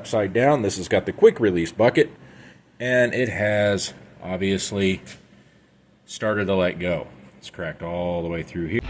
upside down. This has got the quick release bucket, and it has obviously started to let go. It's cracked all the way through here.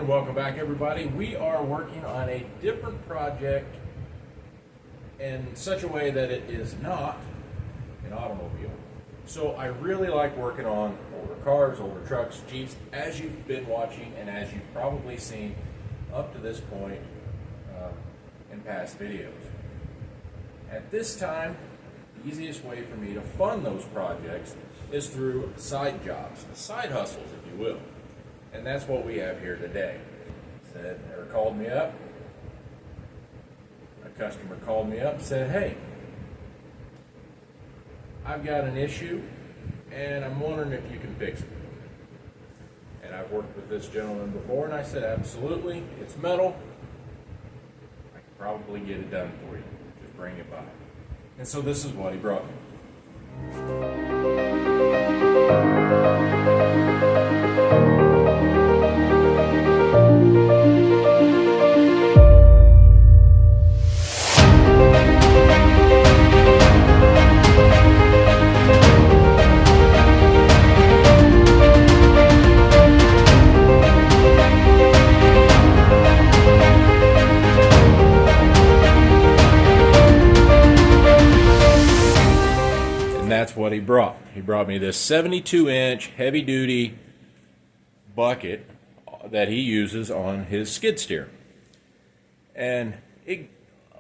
Welcome back, everybody. We are working on a different project in such a way that it is not an automobile. So I really like working on older cars, older trucks, Jeeps, as you've been watching and as you've probably seen up to this point in past videos. At this time, the easiest way for me to fund those projects is through side jobs, side hustles, if you will. And that's what we have here today. Called me up. A customer called me up and said, hey, I've got an issue and I'm wondering if you can fix it. And I've worked with this gentleman before, and I said, absolutely, it's metal. I can probably get it done for you. Just bring it by. And so this is what he brought me. That's what he brought. He brought me this 72-inch heavy-duty bucket that he uses on his skid steer. And it,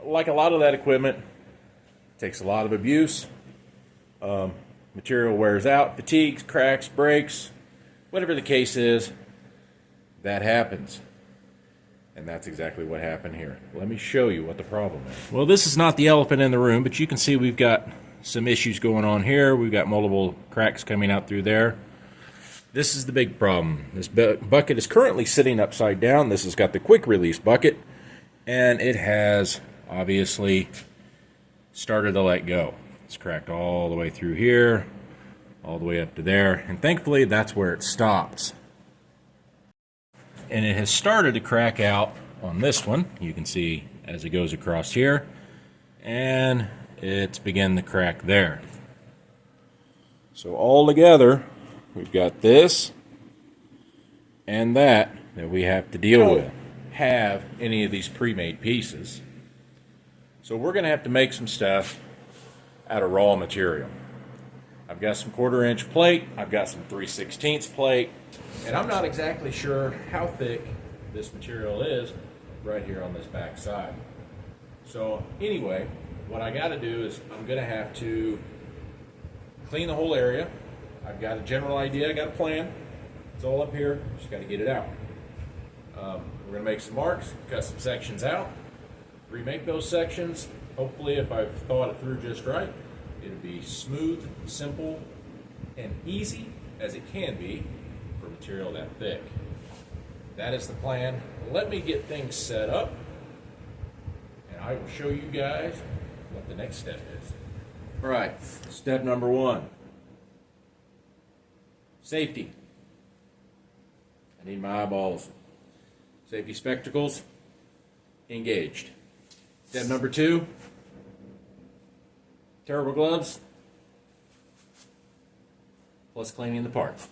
like a lot of that equipment, takes a lot of abuse. Material wears out, fatigues, cracks, breaks, whatever the case is, that happens. And that's exactly what happened here. Let me show you what the problem is. Well, this is not the elephant in the room, but you can see we've got some issues going on here. We've got multiple cracks coming out through there. This is the big problem. This bucket is currently sitting upside down. This has got the quick release bucket, and it has obviously started to let go. It's cracked all the way through here, all the way up to there, and thankfully that's where it stops. And it has started to crack out on this one. You can see as it goes across here, and it's begun to crack there. So all together, we've got this and that we have to deal with. Have any of these pre-made pieces. So we're going to have to make some stuff out of raw material. I've got some 1/4-inch plate, I've got some 3/16 plate, and I'm not exactly sure how thick this material is right here on this back side. So anyway, what I got to do is I'm going to have to clean the whole area. I've got a general idea, I got a plan. It's all up here, just got to get it out. We're going to make some marks, cut some sections out, remake those sections. Hopefully, if I've thought it through just right, it'll be smooth, simple, and easy as it can be for material that thick. That is the plan. Let me get things set up, and I will show you guys what the next step is. All right, step number 1. Safety. I need my eyeballs. Safety spectacles engaged. Step number 2. Terrible gloves plus cleaning the parts.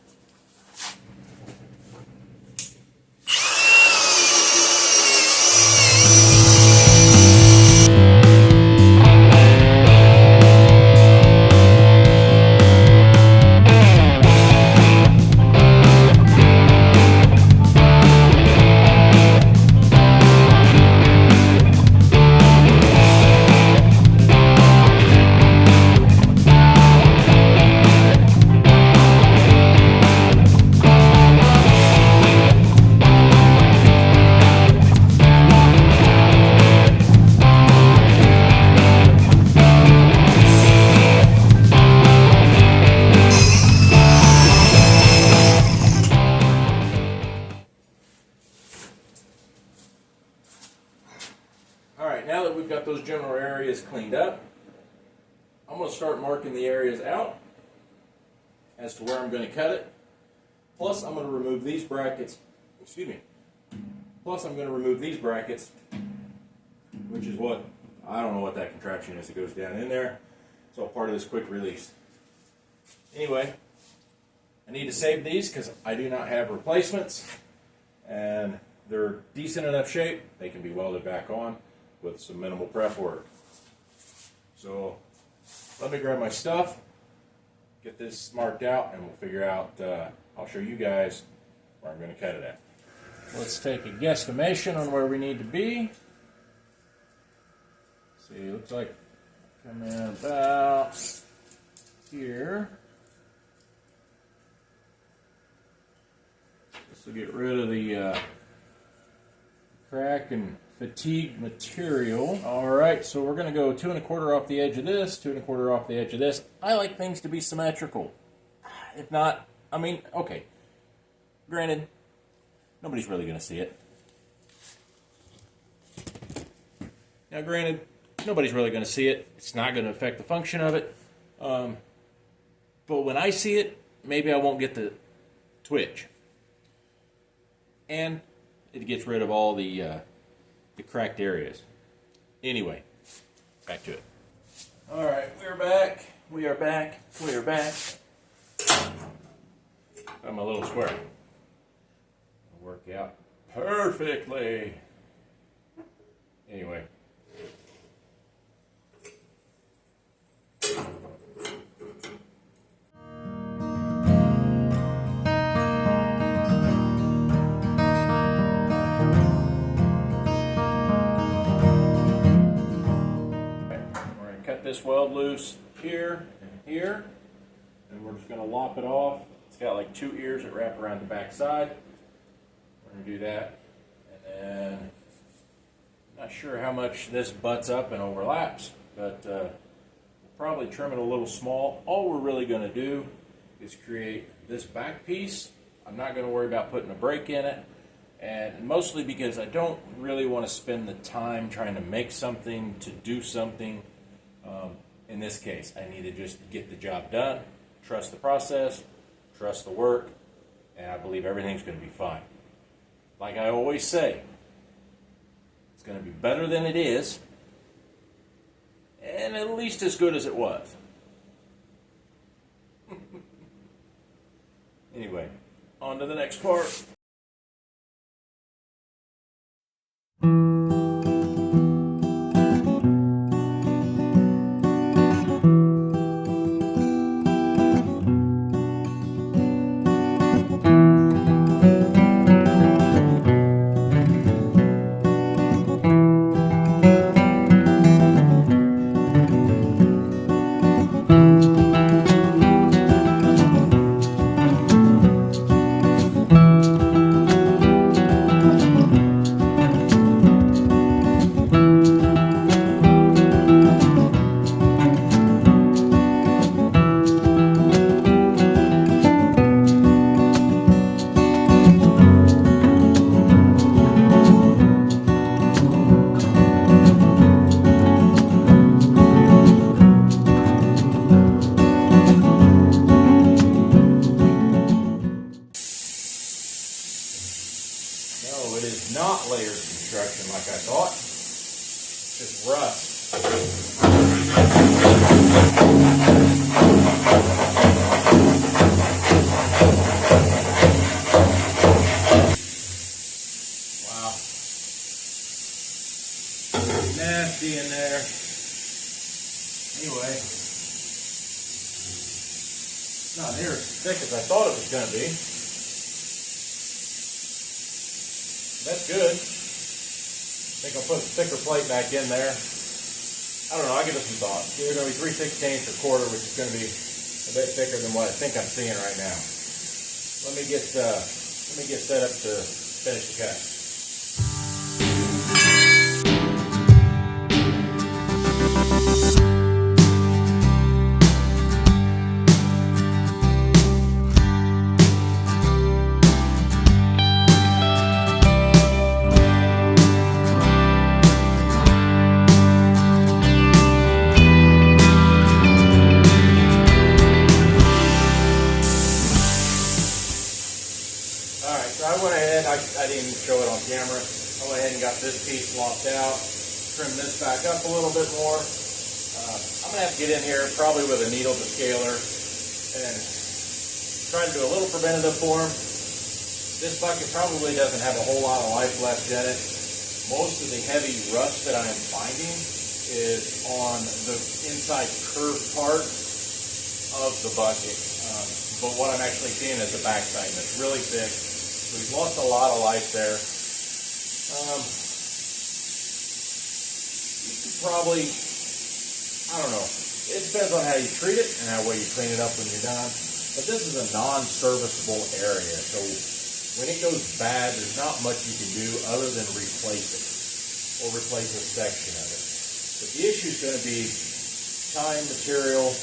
Alright, now that we've got those general areas cleaned up, I'm going to start marking the areas out as to where I'm going to cut it. Plus, I'm going to remove these brackets, Plus, I'm going to remove these brackets, which is what, I don't know what that contraption is that goes down in there. It's all part of this quick release. Anyway, I need to save these because I do not have replacements, and they're decent enough shape. They can be welded back on with some minimal prep work. So let me grab my stuff, get this marked out, and we'll figure out, I'll show you guys where I'm going to cut it at. Let's take a guesstimation on where we need to be. See, it looks like come in about here. This will get rid of the crack and fatigue material. Alright, so we're going to go 2 1/4 off the edge of this, 2 1/4 off the edge of this. I like things to be symmetrical. If not, I mean, okay. Granted, nobody's really going to see it. Now, granted, nobody's really going to see it. It's not going to affect the function of it. But when I see it, maybe I won't get the twitch. And it gets rid of all the cracked areas. Anyway, back to it. All right, we're back. We are back. We are back. Got my little square. It'll work out perfectly. Anyway. This weld loose here and here, and we're just going to lop it off. It's got like 2 ears that wrap around the back side. We're going to do that, and then not sure how much this butts up and overlaps, but we'll probably trim it a little small. All we're really going to do is create this back piece. I'm not going to worry about putting a brake in it, and mostly because I don't really want to spend the time trying to make something to do something. In this case, I need to just get the job done, trust the process, trust the work, and I believe everything's going to be fine. Like I always say, it's going to be better than it is, and at least as good as it was. Anyway, on to the next part. Not layered construction like I thought. It's just rust. Wow. Nasty in there. Anyway, it's not near as thick as I thought it was going to be. That's good. I think I'll put a thicker plate back in there. I don't know, I'll give it some thought. It's either going to be 3/16 or quarter, which is going to be a bit thicker than what I think I'm seeing right now. Let me get set up to finish the cut. Go ahead and got this piece locked out. Trim this back up a little bit more. I'm going to have to get in here probably with a needle descaler and try to do a little preventative form. This bucket probably doesn't have a whole lot of life left in it. Most of the heavy rust that I am finding is on the inside curved part of the bucket. But what I'm actually seeing is the backside, and it's really thick. So we've lost a lot of life there. You could probably, I don't know, it depends on how you treat it and how well you clean it up when you're done. But this is a non-serviceable area, so when it goes bad, there's not much you can do other than replace it or replace a section of it. But the issue is going to be time, material,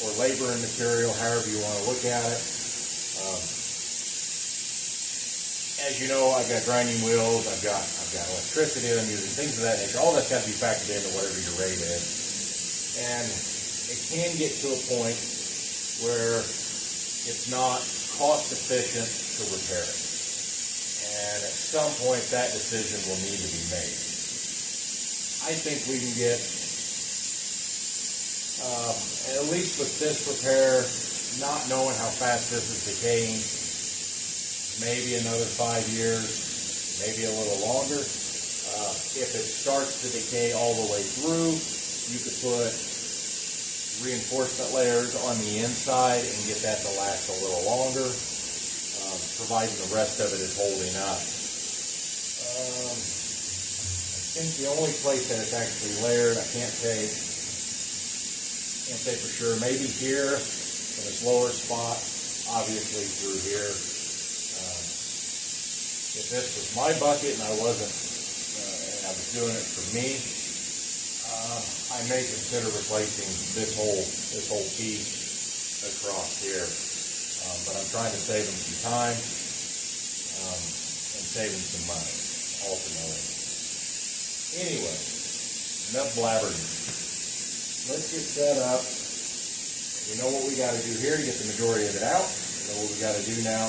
or labor and material, however you want to look at it. As you know, I've got grinding wheels, I've got electricity that I'm using, things of that nature. All that's got to be factored into whatever your rate is. And it can get to a point where it's not cost efficient to repair it. And at some point that decision will need to be made. I think we can get, at least with this repair, not knowing how fast this is decaying, maybe another 5 years, maybe a little longer. If it starts to decay all the way through, you could put reinforcement layers on the inside and get that to last a little longer, providing the rest of it is holding up. I think the only place that it's actually layered, I can't say for sure, maybe here in this lower spot, obviously through here. If this was my bucket and I wasn't, and I was doing it for me, I may consider replacing this whole piece across here. But I'm trying to save them some time and save them some money, ultimately. Anyway, enough blabbering. Let's get set up. We know what we got to do here to get the majority of it out. We know what we got to do now,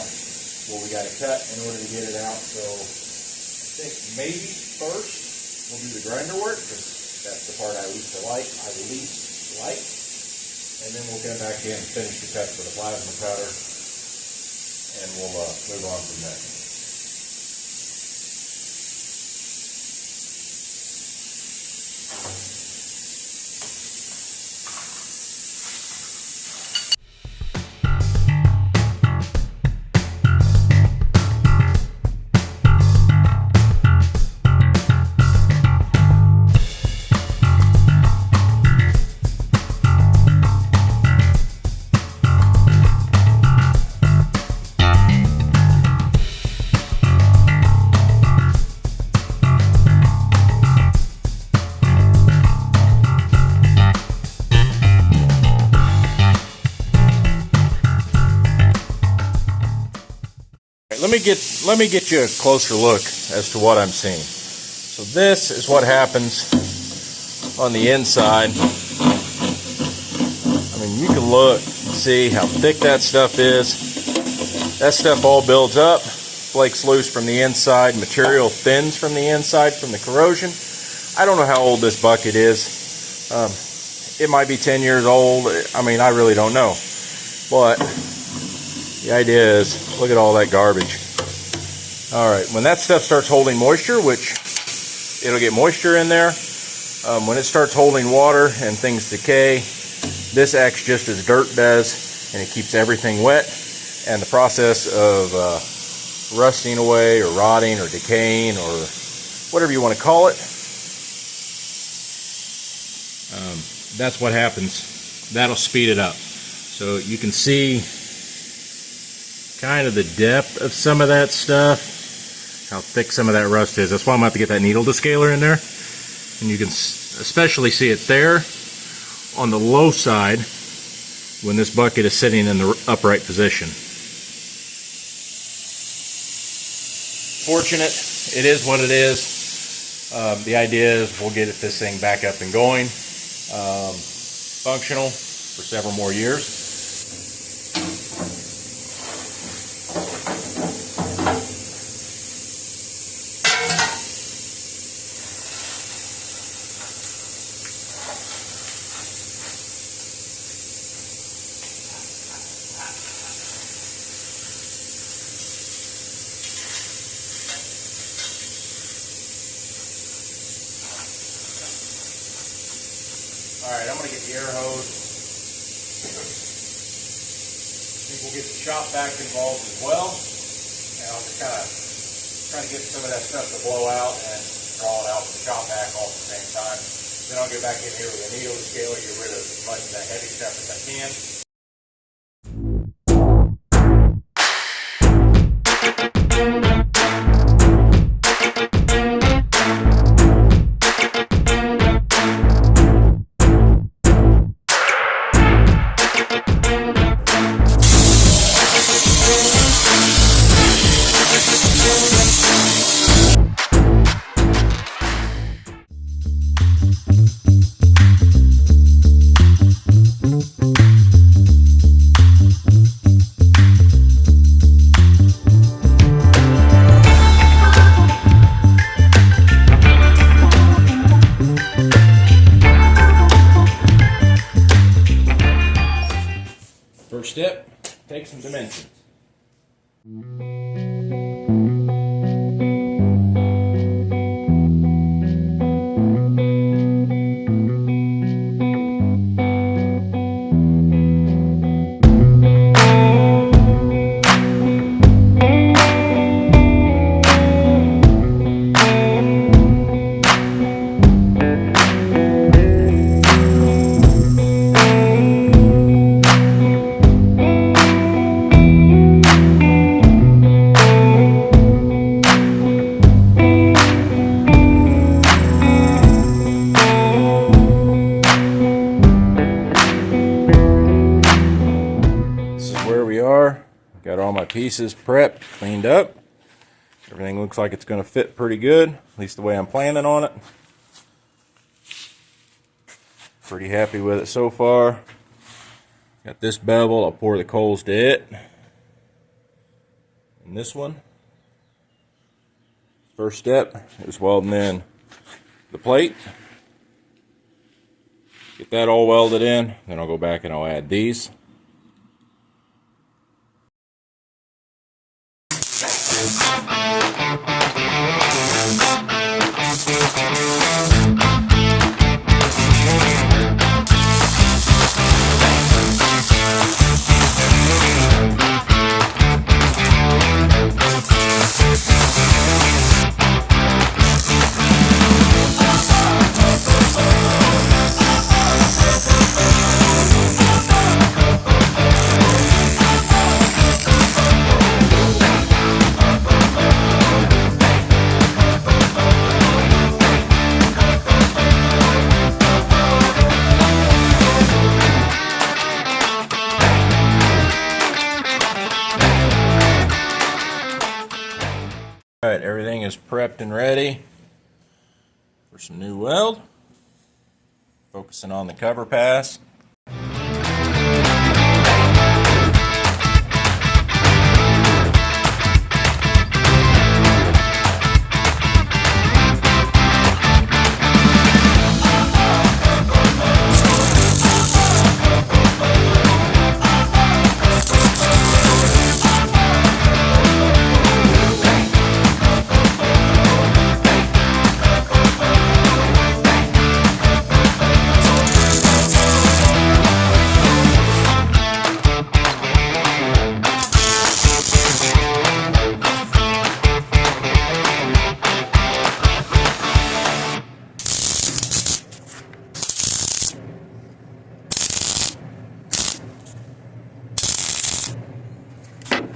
what we got to cut in order to get it out. So I think maybe first we'll do the grinder work, because that's the part I least like. And then we'll get back in and finish the cuts with a plasma cutter, and we'll move on from there. Let me get you a closer look as to what I'm seeing. So this is what happens on the inside. I mean, you can look and see how thick that stuff is. That stuff all builds up, flakes loose from the inside, material thins from the inside from the corrosion. I don't know how old this bucket is. It might be 10 years old. I mean, I really don't know. But the idea is, look at all that garbage. Alright, when that stuff starts holding moisture, which it'll get moisture in there, when it starts holding water and things decay, this acts just as dirt does, and it keeps everything wet, and the process of rusting away or rotting or decaying or whatever you want to call it, that's what happens. That'll speed it up. So you can see kind of the depth of some of that stuff, how thick some of that rust is. That's why I'm going to have to get that needle descaler in there. And you can especially see it there on the low side when this bucket is sitting in the upright position. Fortunate, it is what it is. The idea is we'll get this thing back up and going, functional for several more years. Alright, I'm going to get the air hose. I think we'll get the shop vac involved as well. And I'll just kind of try to get some of that stuff to blow out and draw it out with the shop vac all at the same time. Then I'll get back in here with a needle scale and get rid of as much of that heavy stuff as I can. First step, take some dimensions. Got all my pieces prepped, cleaned up. Everything looks like it's going to fit pretty good, at least the way I'm planning on it. Pretty happy with it so far. Got this bevel, I'll pour the coals to it. And this one. First step is welding in the plate. Get that all welded in, then I'll go back and I'll add these. Alright, everything is prepped and ready for some new weld. Focusing on the cover pass.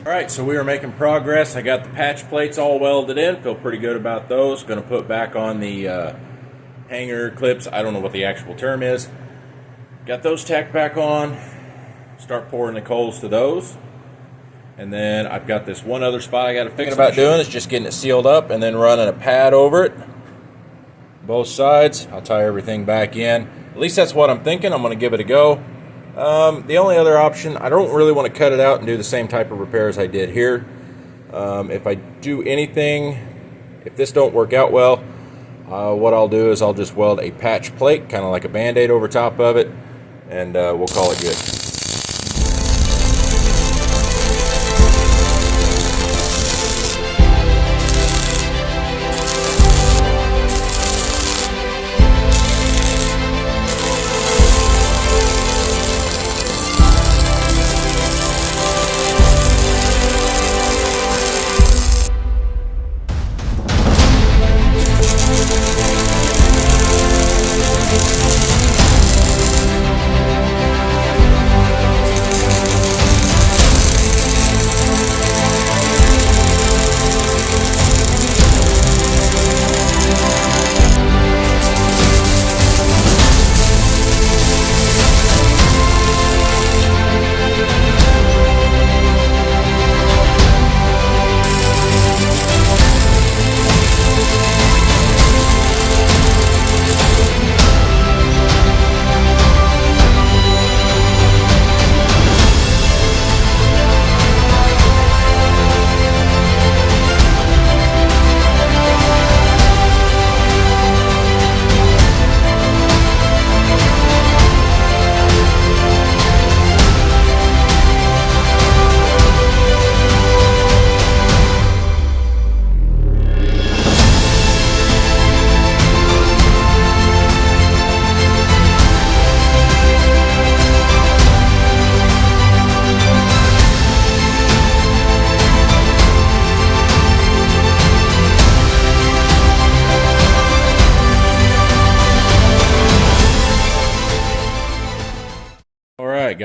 Alright, so we are making progress. I got the patch plates all welded in. Feel pretty good about those. Going to put back on the hanger clips. I don't know what the actual term is. Got those tacked back on. Start pouring the coals to those. And then I've got this one other spot I got to fix. About doing is just getting it sealed up and then running a pad over it. Both sides. I'll tie everything back in. At least that's what I'm thinking. I'm going to give it a go. The only other option, I don't really want to cut it out and do the same type of repairs I did here. If I do anything, if this don't work out well, what I'll do is I'll just weld a patch plate, kind of like a band-aid over top of it, and we'll call it good.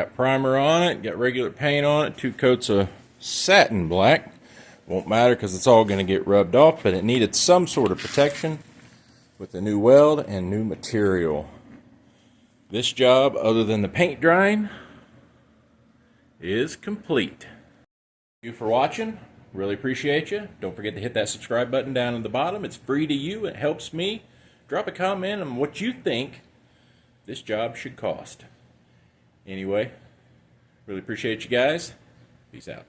got primer on it, got regular paint on it, 2 coats of satin black. Won't matter because it's all going to get rubbed off, but it needed some sort of protection with the new weld and new material. This job, other than the paint drying, is complete. Thank you for watching. Really appreciate you. Don't forget to hit that subscribe button down at the bottom. It's free to you. It helps me. Drop a comment on what you think this job should cost. Anyway, really appreciate you guys. Peace out.